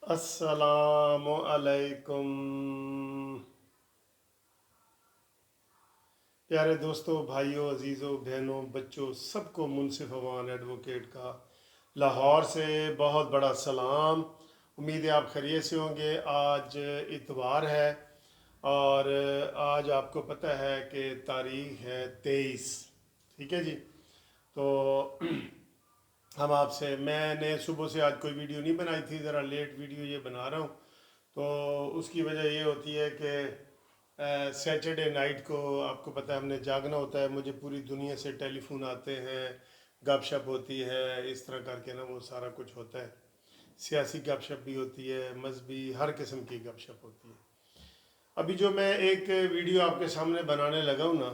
السلام علیکم پیارے دوستوں، بھائیوں، عزیزوں، بہنوں، بچوں، سب کو منصف امان ایڈوکیٹ کا لاہور سے بہت بڑا سلام۔ امید ہے آپ خیریت سے ہوں گے۔ آج اتوار ہے اور آج آپ کو پتہ ہے کہ تاریخ ہے 23، ٹھیک ہے جی۔ تو ہم آپ سے، میں نے صبح سے آج کوئی ویڈیو نہیں بنائی تھی، ذرا لیٹ ویڈیو یہ بنا رہا ہوں۔ تو اس کی وجہ یہ ہوتی ہے کہ سیٹرڈے نائٹ کو آپ کو پتہ ہے ہم نے جاگنا ہوتا ہے، مجھے پوری دنیا سے ٹیلی فون آتے ہیں، گپ شپ ہوتی ہے، اس طرح کر کے نا وہ سارا کچھ ہوتا ہے۔ سیاسی گپ شپ بھی ہوتی ہے، مذہبی، ہر قسم کی گپ شپ ہوتی ہے۔ ابھی جو میں ایک ویڈیو آپ کے سامنے بنانے لگا ہوں نا،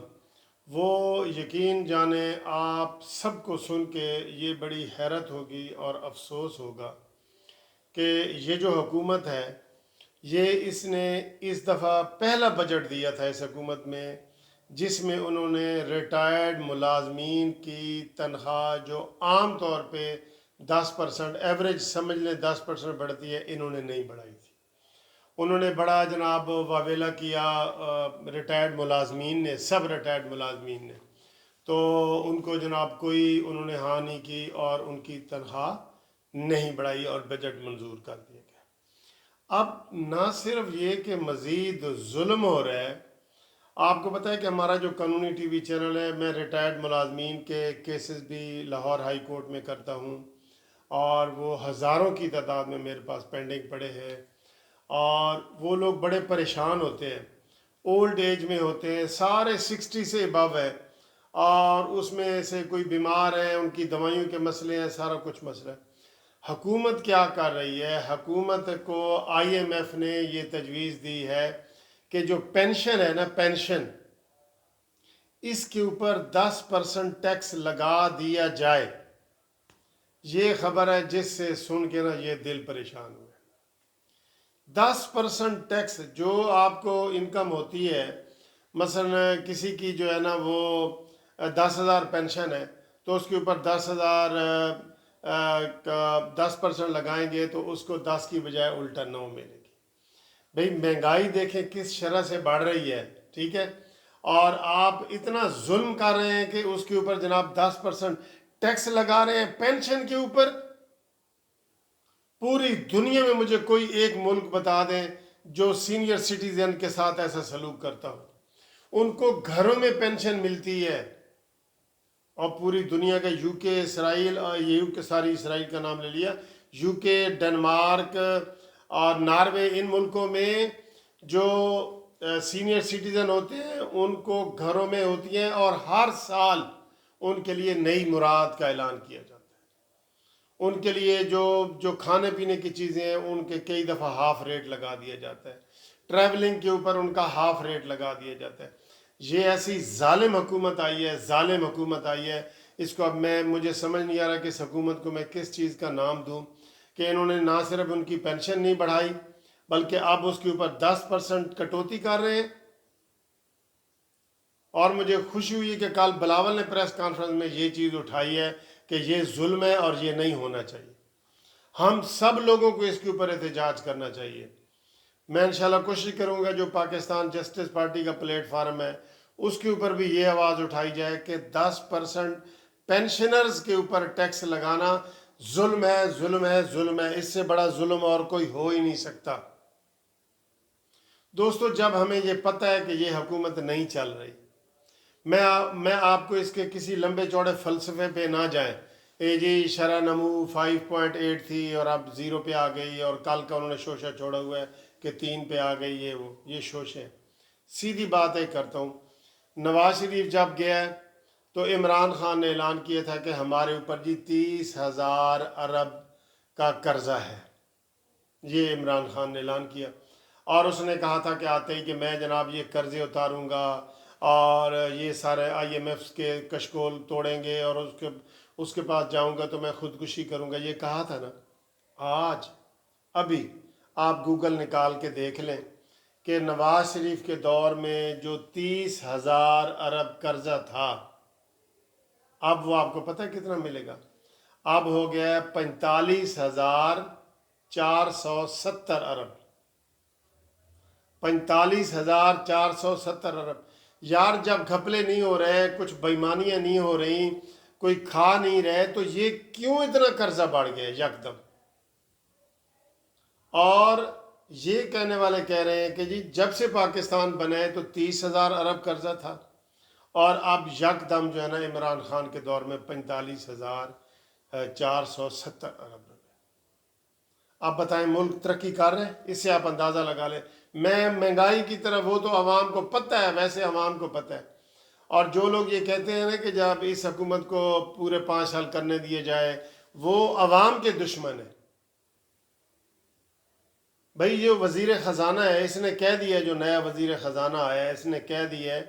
وہ یقین جانیں آپ سب کو سن کے یہ بڑی حیرت ہوگی اور افسوس ہوگا کہ یہ جو حکومت ہے، یہ اس نے اس دفعہ پہلا بجٹ دیا تھا اس حکومت میں، جس میں انہوں نے ریٹائرڈ ملازمین کی تنخواہ جو عام طور پہ 10% ایوریج سمجھ لیں 10% بڑھتی ہے، انہوں نے نہیں بڑھائی تھی۔ انہوں نے بڑا جناب واویلا کیا ریٹائرڈ ملازمین نے، سب ریٹائرڈ ملازمین نے، تو ان کو جناب کوئی انہوں نے ہاں نہیں کی اور ان کی تنخواہ نہیں بڑھائی اور بجٹ منظور کر دیا گیا۔ اب نہ صرف یہ کہ مزید ظلم ہو رہا ہے، آپ کو پتہ ہے کہ ہمارا جو قانونی ٹی وی چینل ہے، میں ریٹائرڈ ملازمین کے کیسز بھی لاہور ہائی کورٹ میں کرتا ہوں اور وہ ہزاروں کی تعداد میں میرے پاس پینڈنگ پڑے ہیں، اور وہ لوگ بڑے پریشان ہوتے ہیں، اولڈ ایج میں ہوتے ہیں، سارے 60 سے ابو ہے، اور اس میں سے کوئی بیمار ہے، ان کی دوائیوں کے مسئلے ہیں، سارا کچھ مسئلہ ہے۔ حکومت کیا کر رہی ہے؟ حکومت کو آئی ایم ایف نے یہ تجویز دی ہے کہ جو پینشن ہے نا، پینشن، اس کے اوپر 10% ٹیکس لگا دیا جائے۔ یہ خبر ہے جس سے سن کے نا یہ دل پریشان ہوئے۔ 10% ٹیکس جو آپ کو انکم ہوتی ہے، مثلا کسی کی جو ہے نا وہ 10,000 پینشن ہے، تو اس کے اوپر 10,000 کا 10% لگائیں گے تو اس کو 10 کی بجائے الٹا 9 ملے گی۔ بھئی مہنگائی دیکھیں کس شرح سے بڑھ رہی ہے، ٹھیک ہے، اور آپ اتنا ظلم کر رہے ہیں کہ اس کے اوپر جناب 10% ٹیکس لگا رہے ہیں پینشن کے اوپر۔ پوری دنیا میں مجھے کوئی ایک ملک بتا دیں جو سینئر سٹیزن کے ساتھ ایسا سلوک کرتا ہو۔ ان کو گھروں میں پینشن ملتی ہے، اور پوری دنیا کا یو کے، اسرائیل، اور یو کے ساری اسرائیل کا نام لے لیا، یو کے، ڈنمارک اور ناروے، ان ملکوں میں جو سینئر سٹیزن ہوتے ہیں ان کو گھروں میں ہوتی ہیں، اور ہر سال ان کے لیے نئی مراد کا اعلان کیا جاتا ہے۔ ان کے لیے جو کھانے پینے کی چیزیں ہیں ان کے کئی دفعہ ہاف ریٹ لگا دیا جاتا ہے، ٹریولنگ کے اوپر ان کا ہاف ریٹ لگا دیا جاتا ہے۔ یہ ایسی ظالم حکومت آئی ہے، ظالم حکومت آئی ہے، اس کو اب مجھے سمجھ نہیں آ رہا کہ اس حکومت کو میں کس چیز کا نام دوں، کہ انہوں نے نہ صرف ان کی پینشن نہیں بڑھائی بلکہ اب اس کے اوپر 10% کٹوتی کر رہے ہیں۔ اور مجھے خوشی ہوئی کہ کل بلاول نے پریس کانفرنس میں یہ چیز اٹھائی ہے کہ یہ ظلم ہے اور یہ نہیں ہونا چاہیے۔ ہم سب لوگوں کو اس کے اوپر احتجاج کرنا چاہیے۔ میں انشاءاللہ کوشش کروں گا جو پاکستان جسٹس پارٹی کا پلیٹ فارم ہے اس کے اوپر بھی یہ آواز اٹھائی جائے کہ 10% پینشنرز کے اوپر ٹیکس لگانا ظلم ہے، ظلم ہے، ظلم ہے۔ اس سے بڑا ظلم اور کوئی ہو ہی نہیں سکتا۔ دوستو، جب ہمیں یہ پتہ ہے کہ یہ حکومت نہیں چل رہی، میں آپ کو اس کے کسی لمبے چوڑے فلسفے پہ نہ جائیں، جی شرح نمو 5.8 تھی اور اب 0 پہ آ گئی، اور کل کا انہوں نے شوشہ چھوڑا ہوا ہے کہ 3 پہ آ گئی، یہ شوشے۔ سیدھی بات ہے کرتا ہوں، نواز شریف جب گیا ہے تو عمران خان نے اعلان کیا تھا کہ ہمارے اوپر جی 30,000 ارب کا قرضہ ہے، یہ عمران خان نے اعلان کیا، اور اس نے کہا تھا کہ آتے ہی کہ میں جناب یہ قرضے اتاروں گا اور یہ سارے آئی ایم ایف کے کشکول توڑیں گے، اور اس کے پاس جاؤں گا تو میں خودکشی کروں گا، یہ کہا تھا نا۔ آج ابھی آپ گوگل نکال کے دیکھ لیں کہ نواز شریف کے دور میں جو 30,000 ارب قرضہ تھا، اب وہ آپ کو پتہ ہے کتنا ملے گا؟ اب ہو گیا ہے 45,000 470 ارب، 45,470 ارب۔ یار جب گھپلے نہیں ہو رہے، کچھ بےمانیاں نہیں ہو رہی، کوئی کھا نہیں رہے، تو یہ کیوں اتنا قرضہ بڑھ گیا یکدم؟ اور یہ کہنے والے کہہ رہے ہیں کہ جی جب سے پاکستان بنا ہے تو 30,000 ارب قرضہ تھا، اور اب یکدم جو ہے نا عمران خان کے دور میں 45,470 ارب روپے۔ آپ بتائیں ملک ترقی کر رہے ہیں؟ اس سے آپ اندازہ لگا لیں۔ میں مہنگائی کی طرف، وہ تو عوام کو پتہ ہے، ویسے عوام کو پتہ ہے۔ اور جو لوگ یہ کہتے ہیں نا کہ جب اس حکومت کو پورے 5 سال کرنے دیے جائے، وہ عوام کے دشمن ہیں۔ بھائی جو وزیر خزانہ ہے، اس نے کہہ دیا، جو نیا وزیر خزانہ آیا ہے، اس نے کہہ دیا ہے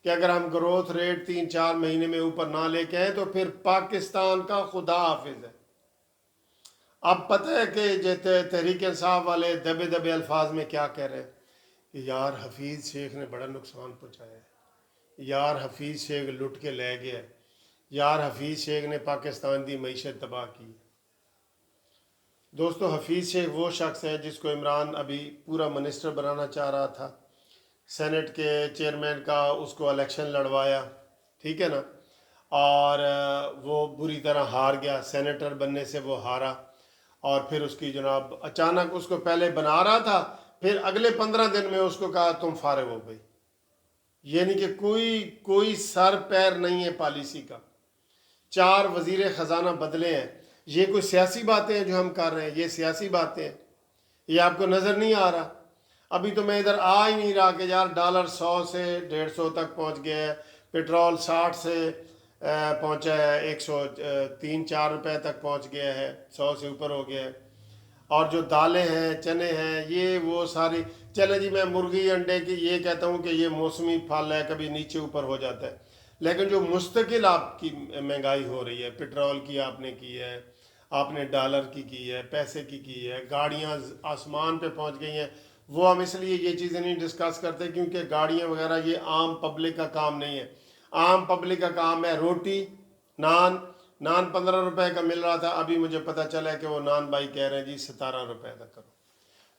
کہ اگر ہم گروتھ ریٹ 3-4 مہینے میں اوپر نہ لے کے آئیں تو پھر پاکستان کا خدا حافظ ہے۔ اب پتہ ہے کہ جیسے تحریک انصاف والے دبے دبے الفاظ میں کیا کہہ رہے ہیں کہ یار حفیظ شیخ نے بڑا نقصان پہنچایا ہے، یار حفیظ شیخ لٹ کے لے گیا ہے، یار حفیظ شیخ نے پاکستان دی معیشت تباہ کی۔ دوستو، حفیظ شیخ وہ شخص ہے جس کو عمران ابھی پورا منسٹر بنانا چاہ رہا تھا، سینٹ کے چیئرمین کا اس کو الیکشن لڑوایا، ٹھیک ہے نا، اور وہ بری طرح ہار گیا، سینیٹر بننے سے وہ ہارا، اور پھر اس کی جناب اچانک اس کو پہلے بنا رہا تھا، پھر اگلے 15 دن میں اس کو کہا تم فارغ ہو گئی۔ یعنی کہ کوئی سر پیر نہیں ہے پالیسی کا۔ 4 وزیر خزانہ بدلے ہیں۔ یہ کوئی سیاسی باتیں ہیں جو ہم کر رہے ہیں؟ یہ سیاسی باتیں ہیں؟ یہ آپ کو نظر نہیں آ رہا؟ ابھی تو میں ادھر آ ہی نہیں رہا کہ یار ڈالر 100 سے 150 تک پہنچ گیا ہے، پیٹرول 60 سے پہنچا ہے، 103-4 روپے تک پہنچ گیا ہے، 100 سے اوپر ہو گیا ہے۔ اور جو دالیں ہیں، چنے ہیں، یہ وہ ساری، چلے جی میں مرغی انڈے کی یہ کہتا ہوں کہ یہ موسمی پھل ہے، کبھی نیچے اوپر ہو جاتا ہے، لیکن جو مستقل آپ کی مہنگائی ہو رہی ہے، پیٹرول کی آپ نے کی ہے، آپ نے ڈالر کی ہے، پیسے کی ہے، گاڑیاں آسمان پہ پہنچ گئی ہیں۔ وہ ہم اس لیے یہ چیزیں نہیں ڈسکس کرتے کیونکہ گاڑیاں وغیرہ یہ عام پبلک کا کام نہیں ہے۔ عام پبلک کا کام ہے روٹی، نان 15 روپے کا مل رہا تھا، ابھی مجھے پتہ چلا ہے کہ وہ نان بھائی کہہ رہے ہیں جی 17 روپے تک کرو۔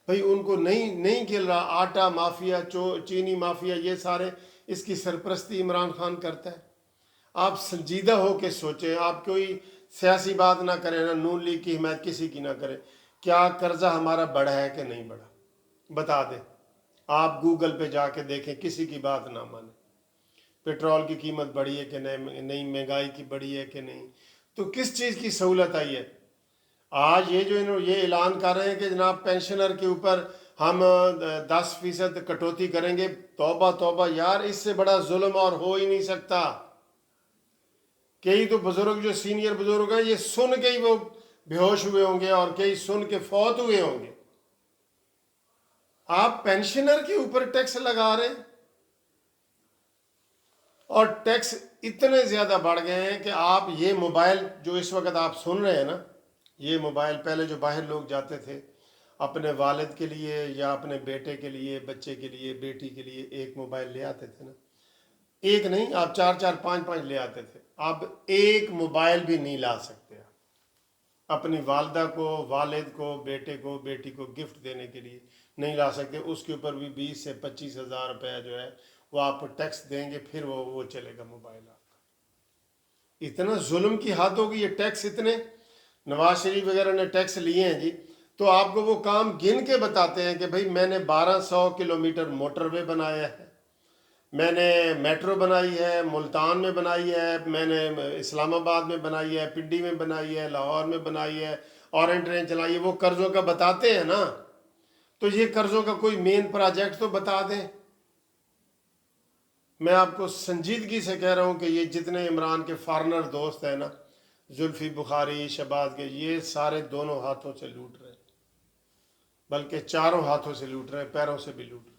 بھائی ان کو نہیں کھل رہا۔ آٹا مافیا، چینی مافیا، یہ سارے اس کی سرپرستی عمران خان کرتا ہے۔ آپ سنجیدہ ہو کے سوچیں، آپ کوئی سیاسی بات نہ کریں، نہ نون لیگ کی حمایت کسی کی نہ کریں۔ کیا قرضہ ہمارا بڑھا ہے کہ نہیں بڑھا؟ بتا دیں۔ آپ گوگل پہ جا کے دیکھیں، کسی کی بات نہ مانیں۔ پیٹرول کی قیمت بڑھی ہے کہ نہیں، مہنگائی کی بڑھی ہے کہ نہیں، تو کس چیز کی سہولت آئی ہے؟ آج یہ جو یہ اعلان کر رہے ہیں کہ جناب پینشنر کے اوپر ہم 10% کٹوتی کریں گے، توبہ توبہ یار، اس سے بڑا ظلم اور ہو ہی نہیں سکتا۔ کئی تو بزرگ جو سینئر بزرگ ہیں، یہ سن کے ہی وہ بے ہوش ہوئے ہوں گے، اور کئی سن کے فوت ہوئے ہوں گے۔ آپ پینشنر کے اوپر ٹیکس لگا رہے ہیں، اور ٹیکس اتنے زیادہ بڑھ گئے ہیں کہ آپ یہ موبائل جو اس وقت آپ سن رہے ہیں نا، یہ موبائل پہلے جو باہر لوگ جاتے تھے اپنے والد کے لیے یا اپنے بیٹے کے لیے، بچے کے لیے، بیٹی کے لیے ایک موبائل لے آتے تھے نا، ایک نہیں، آپ 4 5 لے آتے تھے۔ اب ایک موبائل بھی نہیں لا سکتے اپنی والدہ کو، والد کو، بیٹے کو، بیٹی کو گفٹ دینے کے لیے نہیں لا سکتے۔ اس کے اوپر بھی 20 سے 25 ہزار روپے جو ہے وہ آپ کو ٹیکس دیں گے، پھر وہ چلے گا موبائل آپ کا۔ اتنا ظلم کی حد ہوگی، یہ ٹیکس اتنے نواز شریف وغیرہ نے ٹیکس لیے ہیں جی، تو آپ کو وہ کام گن کے بتاتے ہیں کہ بھئی میں نے 1200 کلومیٹر موٹر وے بنایا ہے، میں نے میٹرو بنائی ہے، ملتان میں بنائی ہے، میں نے اسلام آباد میں بنائی ہے، پنڈی میں بنائی ہے، لاہور میں بنائی ہے، اورنج ٹرین چلائی ہے۔ وہ قرضوں کا بتاتے ہیں نا، تو یہ قرضوں کا کوئی مین پروجیکٹ تو بتا دیں۔ میں آپ کو سنجیدگی سے کہہ رہا ہوں کہ یہ جتنے عمران کے فارنر دوست ہیں نا، زلفی بخاری، شہباز کے، یہ سارے دونوں ہاتھوں سے لوٹ رہے ہیں، بلکہ چاروں ہاتھوں سے لوٹ رہے ہیں، پیروں سے بھی لوٹ رہے ہیں۔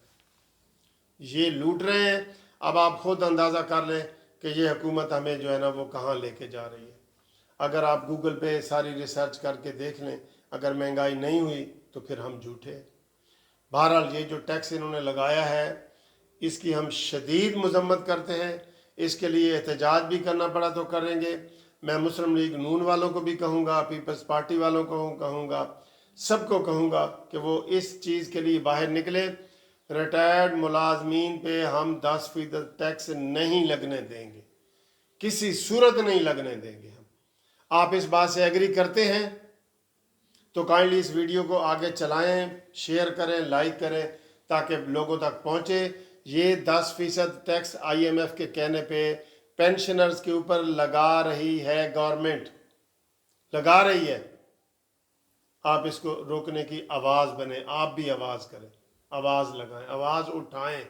یہ لوٹ رہے ہیں۔ اب آپ خود اندازہ کر لیں کہ یہ حکومت ہمیں جو ہے نا وہ کہاں لے کے جا رہی ہے۔ اگر آپ گوگل پہ ساری ریسرچ کر کے دیکھ لیں، اگر مہنگائی نہیں ہوئی تو پھر ہم جھوٹے ہیں۔ بہرحال یہ جو ٹیکس انہوں نے لگایا ہے، اس کی ہم شدید مذمت کرتے ہیں۔ اس کے لیے احتجاج بھی کرنا پڑا تو کریں گے۔ میں مسلم لیگ نون والوں کو بھی کہوں گا، پیپلز پارٹی والوں کو کہوں گا، سب کو کہوں گا کہ وہ اس چیز کے لیے باہر نکلے۔ ریٹائرڈ ملازمین پہ ہم 10% ٹیکس نہیں لگنے دیں گے، کسی صورت نہیں لگنے دیں گے ہم۔ آپ اس بات سے ایگری کرتے ہیں تو کائنڈلی اس ویڈیو کو آگے چلائیں، شیئر کریں، لائک کریں تاکہ لوگوں تک پہنچے۔ یہ 10% ٹیکس IMF کے کہنے پہ پینشنرز کے اوپر لگا رہی ہے گورنمنٹ، لگا رہی ہے۔ آپ اس کو روکنے کی آواز بنیں، آپ بھی آواز کریں، آواز لگائیں، آواز اٹھائیں۔